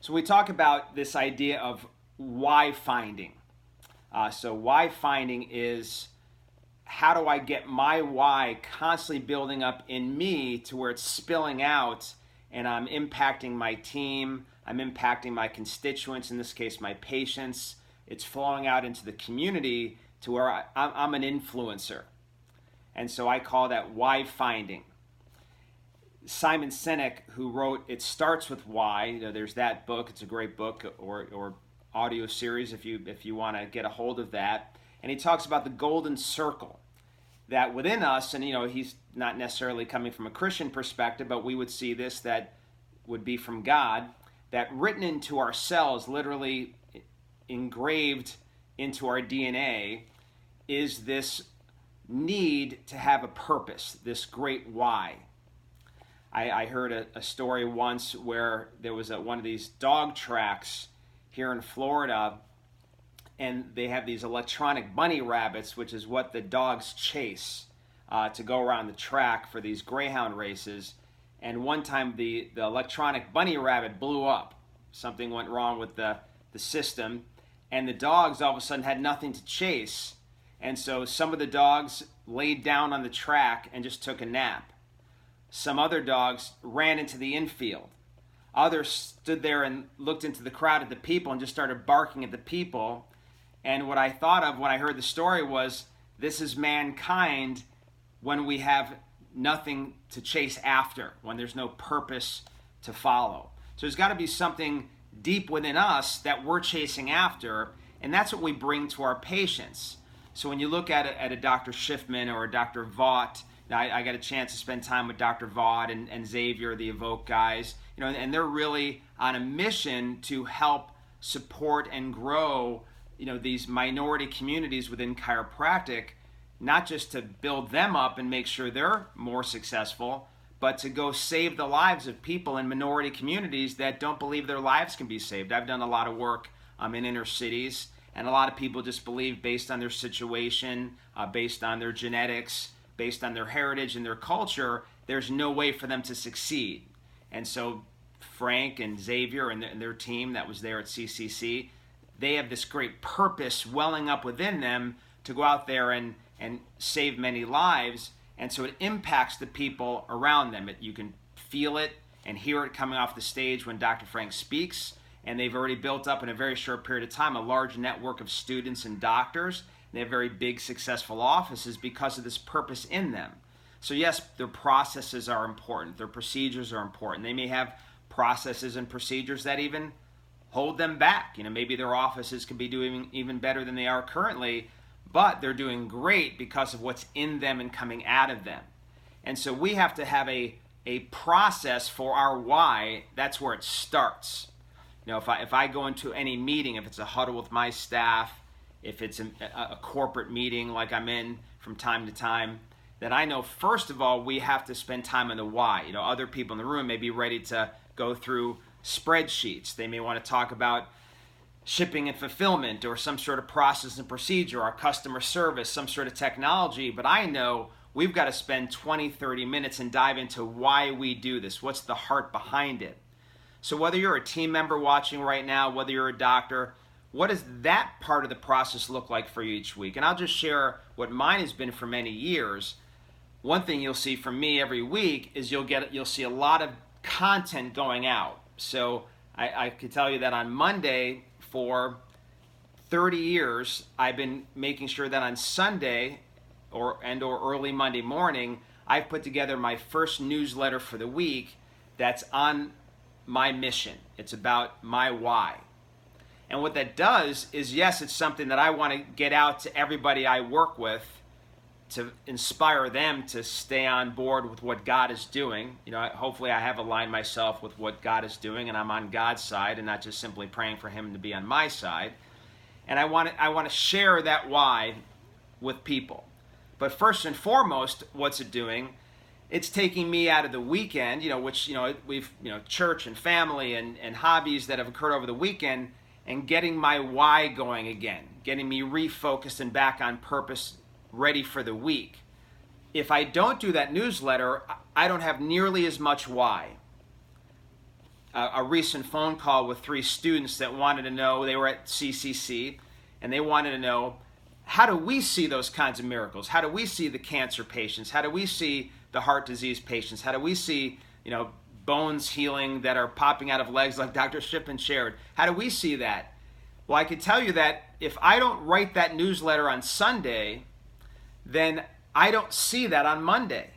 So we talk about this idea of why finding. So why finding is, how do I get my why constantly building up in me to where it's spilling out and I'm impacting my team, I'm impacting my constituents, in this case my patients. It's flowing out into the community to where I'm an influencer. And so I call that why finding. Simon Sinek, who wrote It Starts With Why, there's that book. It's a great book, or audio series if you want to get a hold of that. And he talks about the golden circle that within us, and he's not necessarily coming from a Christian perspective, but we would see this, that would be from God, that written into our cells, literally engraved into our DNA, is this need to have a purpose, this great why. I heard a story once where there was one of these dog tracks here in Florida, and they have these electronic bunny rabbits, which is what the dogs chase to go around the track for these greyhound races. And one time the electronic bunny rabbit blew up. Something went wrong with the system, and the dogs all of a sudden had nothing to chase. And so some of the dogs laid down on the track and just took a nap. Some other dogs ran into the infield. Others stood there and looked into the crowd at the people and just started barking at the people. And what I thought of when I heard the story was, this is mankind when we have nothing to chase after, when there's no purpose to follow. So there's got to be something deep within us that we're chasing after, and that's what we bring to our patients. So when you look at a Dr. Schiffman or a Dr. Vaught, I got a chance to spend time with Dr. Vaught and Xavier, the Evoke guys, and they're really on a mission to help support and grow, these minority communities within chiropractic, not just to build them up and make sure they're more successful, but to go save the lives of people in minority communities that don't believe their lives can be saved. I've done a lot of work in inner cities, and a lot of people just believe, based on their situation, based on their genetics, based on their heritage and their culture, there's no way for them to succeed. And so Frank and Xavier and their team that was there at CCC, they have this great purpose welling up within them to go out there and save many lives. And so it impacts the people around them. You can feel it and hear it coming off the stage when Dr. Frank speaks. And they've already built up in a very short period of time a large network of students and doctors. They have very big, successful offices because of this purpose in them. So yes, their processes are important. Their procedures are important. They may have processes and procedures that even hold them back. Maybe their offices could be doing even better than they are currently, but they're doing great because of what's in them and coming out of them. And so we have to have a process for our why. That's where it starts. If I go into any meeting, if it's a huddle with my staff, if it's a corporate meeting like I'm in from time to time, then I know, first of all, we have to spend time on the why. Other people in the room may be ready to go through spreadsheets. They may want to talk about shipping and fulfillment, or some sort of process and procedure, our customer service, some sort of technology. But I know we've got to spend 20, 30 minutes and dive into why we do this. What's the heart behind it? So whether you're a team member watching right now, whether you're a doctor, what does that part of the process look like for you each week? And I'll just share what mine has been for many years. One thing you'll see from me every week is you'll see a lot of content going out. So I could tell you that on Monday for 30 years, I've been making sure that on Sunday or early Monday morning, I've put together my first newsletter for the week that's on my mission. It's about my why. And what that does is, yes, it's something that I want to get out to everybody I work with to inspire them to stay on board with what God is doing. Hopefully I have aligned myself with what God is doing, and I'm on God's side and not just simply praying for Him to be on my side. And I want to share that why with people. But first and foremost, what's it doing? It's taking me out of the weekend, which, we've, church and family and hobbies that have occurred over the weekend, and getting my why going again, getting me refocused and back on purpose, ready for the week. If I don't do that newsletter, I don't have nearly as much why. a recent phone call with 3 students that wanted to know, they were at CCC, and they wanted to know, how do we see those kinds of miracles? How do we see the cancer patients? How do we see the heart disease patients? How do we see, bones healing that are popping out of legs like Dr. Shippen shared? How do we see that? Well, I can tell you that if I don't write that newsletter on Sunday, then I don't see that on Monday,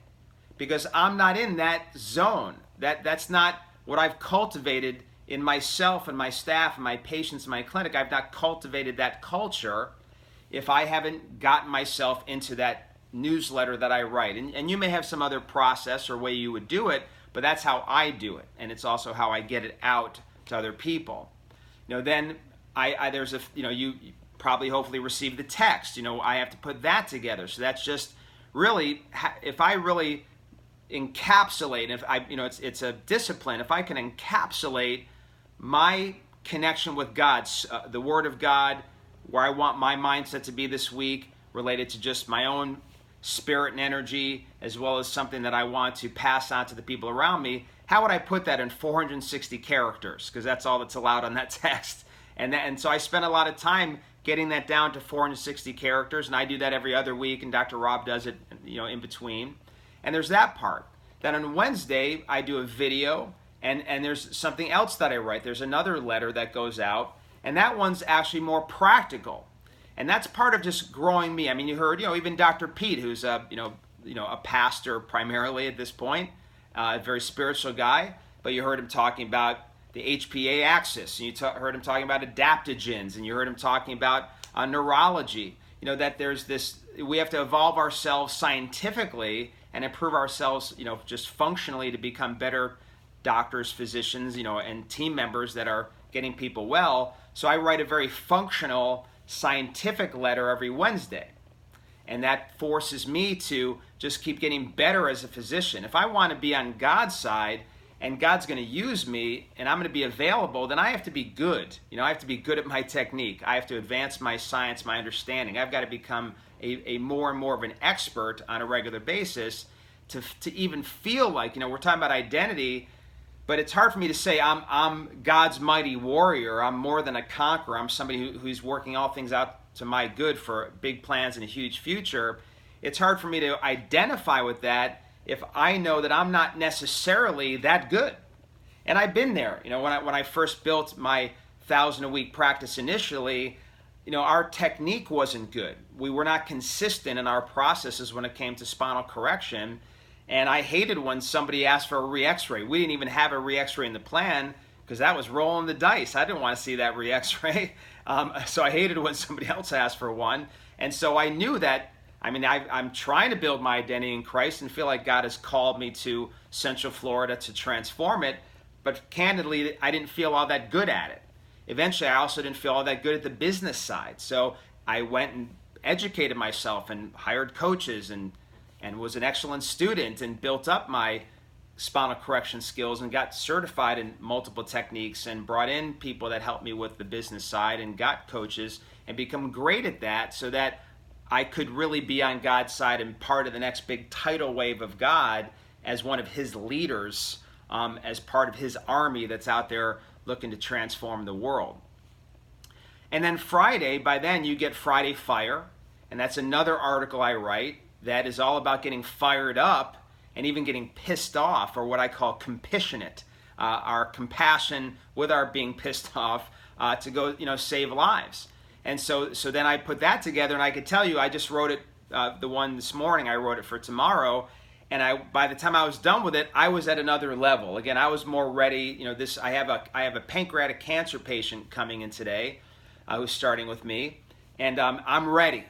because I'm not in that zone. That's not what I've cultivated in myself and my staff and my patients in my clinic. I've not cultivated that culture if I haven't gotten myself into that newsletter that I write. And you may have some other process or way you would do it, but that's how I do it. And it's also how I get it out to other people. Then there's you probably hopefully receive the text. I have to put that together. So that's just really, if I really encapsulate, it's a discipline. If I can encapsulate my connection with God, the Word of God, where I want my mindset to be this week, related to just my own spirit and energy, as well as something that I want to pass on to the people around me, how would I put that in 460 characters? Because that's all that's allowed on that text. And so I spend a lot of time getting that down to 460 characters, and I do that every other week, and Dr. Rob does it, in between. And there's that part. Then on Wednesday, I do a video, and there's something else that I write. There's another letter that goes out, and that one's actually more practical. And that's part of just growing me. I mean, you heard, even Dr. Pete, who's a pastor primarily at this point, a very spiritual guy, but you heard him talking about the HPA axis, and you heard him talking about adaptogens, and you heard him talking about neurology. That there's this, we have to evolve ourselves scientifically and improve ourselves, just functionally, to become better doctors, physicians, and team members that are getting people well. So I write a very functional, scientific letter every Wednesday. And that forces me to just keep getting better as a physician. If I want to be on God's side, and God's going to use me, and I'm going to be available, then I have to be good. I have to be good at my technique. I have to advance my science, my understanding. I've got to become a more and more of an expert on a regular basis to even feel like, we're talking about identity, but it's hard for me to say I'm God's mighty warrior. I'm more than a conqueror. I'm somebody who's working all things out to my good for big plans and a huge future. It's hard for me to identify with that if I know that I'm not necessarily that good. And I've been there. When I first built my 1,000-a-week practice initially, our technique wasn't good. We were not consistent in our processes when it came to spinal correction. And I hated when somebody asked for a re-x-ray. We didn't even have a re-x-ray in the plan, because that was rolling the dice. I didn't want to see that re-x-ray. So I hated when somebody else asked for one. And so I knew that, I'm trying to build my identity in Christ and feel like God has called me to Central Florida to transform it. But candidly, I didn't feel all that good at it. Eventually, I also didn't feel all that good at the business side. So I went and educated myself and hired coaches and was an excellent student and built up my spinal correction skills and got certified in multiple techniques and brought in people that helped me with the business side and got coaches and become great at that, so that I could really be on God's side and part of the next big tidal wave of God as one of his leaders, as part of his army that's out there looking to transform the world. And then Friday, by then you get Friday Fire, and that's another article I write that is all about getting fired up and even getting pissed off, or what I call compassionate, our compassion with our being pissed off, to go, save lives. And so then I put that together, and I could tell you, I just wrote it, the one this morning, I wrote it for tomorrow, and by the time I was done with it, I was at another level. Again, I was more ready. I have a pancreatic cancer patient coming in today, who's starting with me, and I'm ready.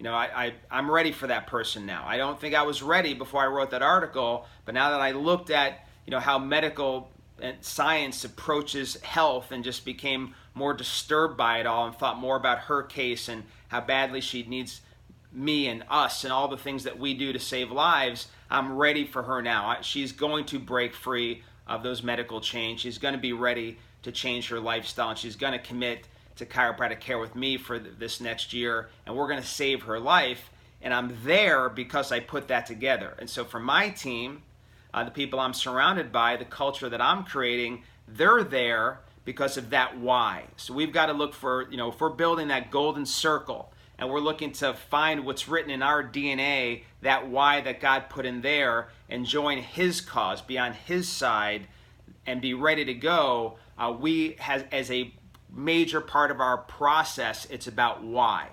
I'm ready for that person now. I don't think I was ready before I wrote that article, but now that I looked at, how medical and science approaches health and just became more disturbed by it all and thought more about her case and how badly she needs me and us and all the things that we do to save lives, I'm ready for her now. She's going to break free of those medical chains. She's going to be ready to change her lifestyle, and she's going to commit to chiropractic care with me for this next year, and we're going to save her life. And I'm there because I put that together. And so for my team, the people I'm surrounded by, the culture that I'm creating, they're there because of that why. So we've got to look for, if we're building that golden circle and we're looking to find what's written in our DNA, that why that God put in there, and join his cause, be on his side, and be ready to go, as a major part of our process, it's about why.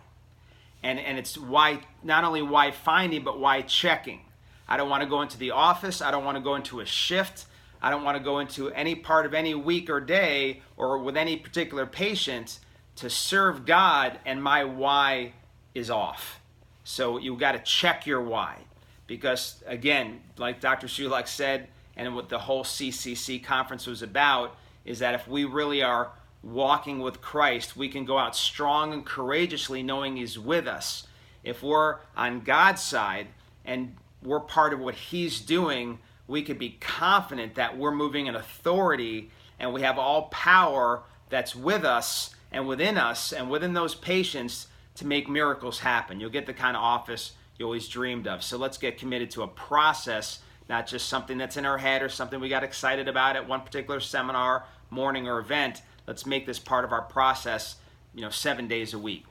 And it's why, not only why finding, but why checking. I don't want to go into the office. I don't want to go into a shift. I don't want to go into any part of any week or day or with any particular patient to serve God and my why is off. So you've got to check your why. Because again, like Dr. Sulak said, and what the whole CCC conference was about, is that if we really are walking with Christ, we can go out strong and courageously knowing he's with us. If we're on God's side and we're part of what he's doing, we could be confident that we're moving in authority and we have all power that's with us and within those patients to make miracles happen. You'll get the kind of office you always dreamed of. So let's get committed to a process, not just something that's in our head or something we got excited about at one particular seminar, morning, or event. Let's make this part of our process, 7 days a week.